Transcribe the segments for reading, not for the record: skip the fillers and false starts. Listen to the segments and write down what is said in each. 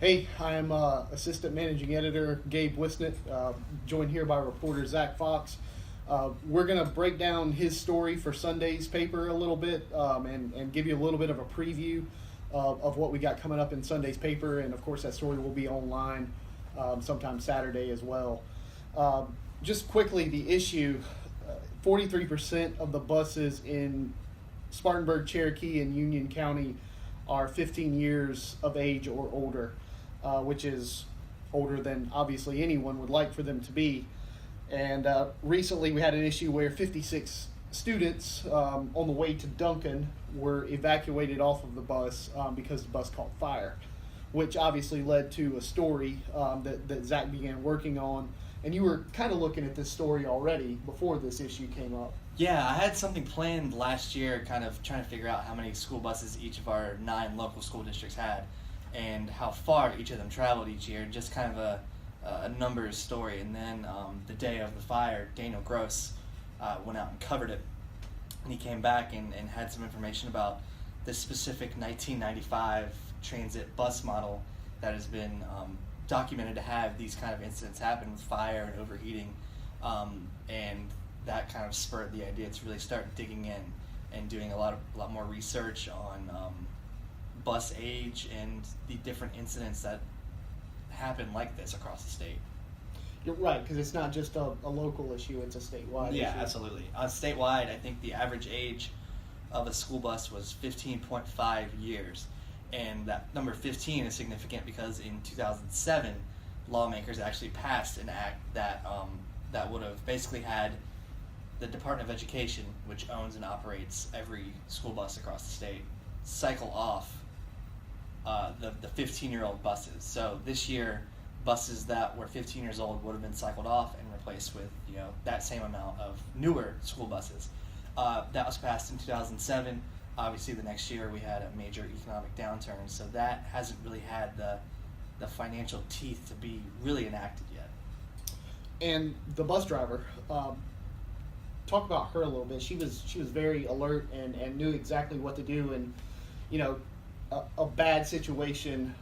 Hey, I'm Assistant Managing Editor Gabe Whisnant, joined here by reporter Zach Fox. We're going to break down his story for Sunday's paper a little bit and give you a little bit of a preview of what we got coming up in Sunday's paper. And, of course, that story will be online sometime Saturday as well. Just quickly, the issue, 43% of the buses in Spartanburg, Cherokee, and Union County are 15 years of age or older, which is older than obviously anyone would like for them to be. And recently we had an issue where 56 students on the way to Duncan were evacuated off of the bus because the bus caught fire, which obviously led to a story that Zach began working on. And you were kind of looking at this story already before this issue came up. Yeah, I had something planned last year, kind of trying to figure out how many school buses each of our 9 local school districts had and how far each of them traveled each year, just kind of a numbers story. And then the day of the fire, Daniel Gross went out and covered it. And he came back and had some information about this specific 1995 transit bus model that has been documented to have these kind of incidents happen with fire and overheating. And that kind of spurred the idea to really start digging in and doing a lot more research on bus age and the different incidents that happen like this across the state. You're right, because it's not just a local issue, it's a statewide issue. Yeah, absolutely. Statewide, I think the average age of a school bus was 15.5 years. And that number 15 is significant because in 2007, lawmakers actually passed an act that would have basically had the Department of Education, which owns and operates every school bus across the state, cycle off the 15-year-old buses. So this year, buses that were 15 years old would have been cycled off and replaced with that same amount of newer school buses. That was passed in 2007. Obviously, the next year we had a major economic downturn, so that hasn't really had the financial teeth to be really enacted yet. And the bus driver, talk about her a little bit. She was very alert and knew exactly what to do, and a bad situation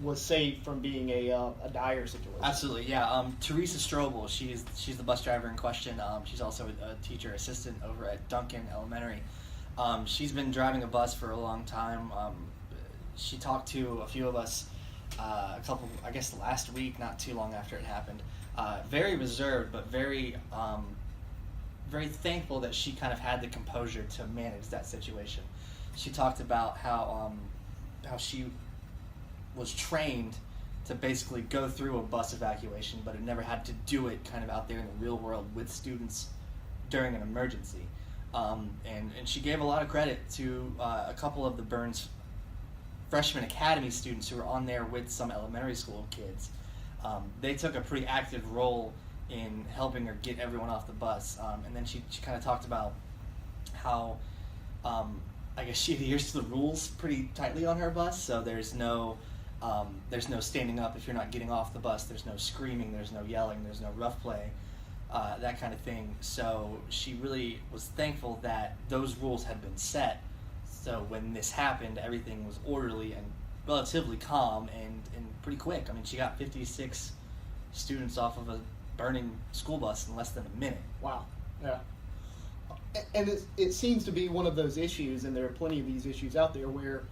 was saved from being a dire situation. Absolutely, yeah. Teresa Strobel, she's the bus driver in question. She's also a teacher assistant over at Duncan Elementary. She's been driving a bus for a long time. She talked to a few of us last week, not too long after it happened. Very reserved, but very thankful that she kind of had the composure to manage that situation. She talked about how she was trained to basically go through a bus evacuation, but had never had to do it kind of out there in the real world with students during an emergency. And she gave a lot of credit to a couple of the Burns Freshman Academy students who were on there with some elementary school kids. They took a pretty active role in helping her get everyone off the bus. And then she kind of talked about how she adheres to the rules pretty tightly on her bus. So there's no standing up if you're not getting off the bus. There's no screaming. There's no yelling. There's no rough play. That kind of thing. So she really was thankful that those rules had been set. So when this happened, everything was orderly and relatively calm and pretty quick. I mean, she got 56 students off of a burning school bus in less than a minute. Wow. Yeah. And it seems to be one of those issues, and there are plenty of these issues out there where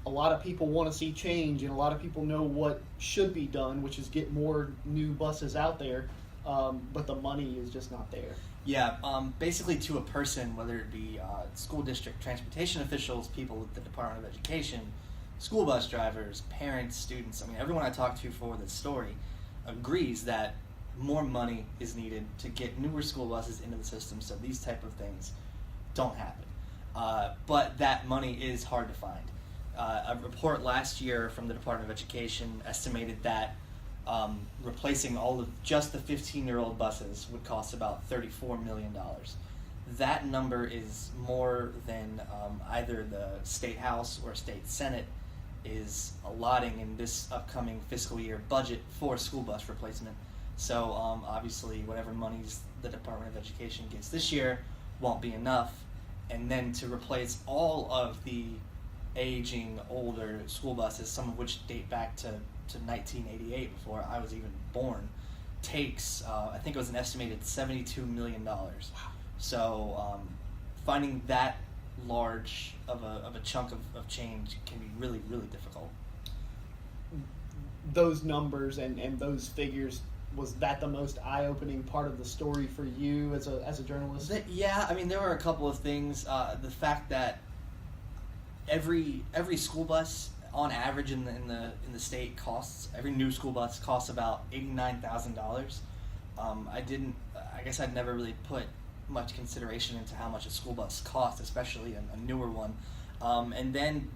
a lot of people want to see change and a lot of people know what should be done, which is get more new buses out there. But the money is just not there. Yeah, basically to a person, whether it be school district transportation officials, people at the Department of Education, school bus drivers, parents, students, I mean, everyone I talked to for this story agrees that more money is needed to get newer school buses into the system so these type of things don't happen. But that money is hard to find. A report last year from the Department of Education estimated that replacing all of just the 15-year-old buses would cost about $34 million. That number is more than either the State House or State Senate is allotting in this upcoming fiscal year budget for school bus replacement. So obviously whatever monies the Department of Education gets this year won't be enough. And then to replace all of the aging, older school buses, some of which date back to 1988, before I was even born, takes, I think it was an estimated $72 million. Wow. So finding that large of a chunk of change can be really, really difficult. Those numbers and those figures, was that the most eye-opening part of the story for you as a journalist? Yeah, I mean, there were a couple of things. The fact that every school bus, on average in the state, costs, every new school bus costs about $89,000. I guess I'd never really put much consideration into how much a school bus costs, especially a newer one. And then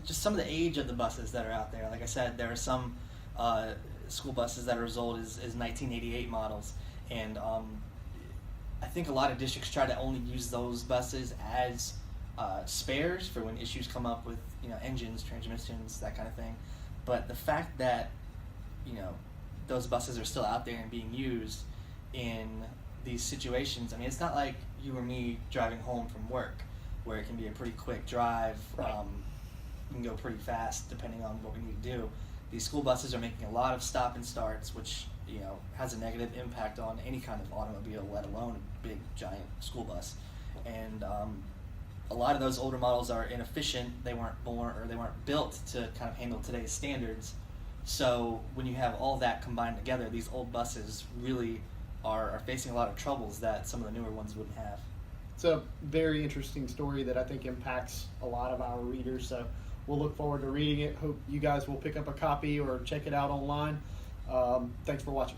just some of the age of the buses that are out there. Like I said, there are some school buses that are as old as 1988 models, and I think a lot of districts try to only use those buses as spares for when issues come up with engines, transmissions, that kind of thing. But the fact that those buses are still out there and being used in these situations, I mean, it's not like you or me driving home from work, where it can be a pretty quick drive. Right. You can go pretty fast depending on what we need to do. These school buses are making a lot of stop and starts, which has a negative impact on any kind of automobile, let alone a big giant school bus. And a lot of those older models are inefficient. They weren't built to kind of handle today's standards. So when you have all that combined together, these old buses really are facing a lot of troubles that some of the newer ones wouldn't have. It's a very interesting story that I think impacts a lot of our readers. So we'll look forward to reading it. Hope you guys will pick up a copy or check it out online. Thanks for watching.